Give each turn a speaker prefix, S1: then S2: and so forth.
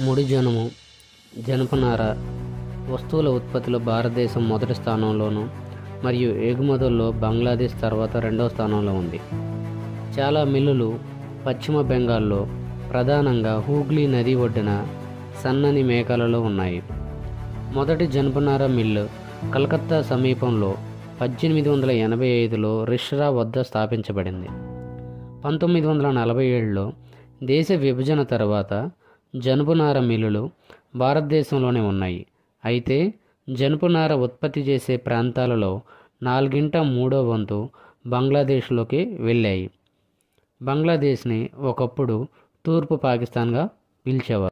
S1: ముడి జనుము, జనపనార వస్తువుల ఉత్పత్తిలో భారతదేశం మొదటి స్థానంలోను మరియు ఎగుమతుల్లో బంగ్లాదేశ్ తర్వాత రెండవ స్థానంలో ఉంది. చాలా మిల్లులు పశ్చిమ బెంగాల్లో, ప్రధానంగా హూగ్లీ నది ఒడ్డున సన్నని మేకలలో ఉన్నాయి. మొదటి జనపనార మిల్లు కలకత్తా సమీపంలో 1885లో రిష్రా వద్ద స్థాపించబడింది. 1947లో దేశ విభజన తర్వాత జనపనార మిల్లులు భారతదేశంలోనే ఉన్నాయి. అయితే జనపనార ఉత్పత్తి చేసే ప్రాంతాలలో 3/4 బంగ్లాదేశ్లోకి వెళ్ళాయి. బంగ్లాదేశ్ని ఒకప్పుడు తూర్పు పాకిస్తాన్గా పిలిచేవారు.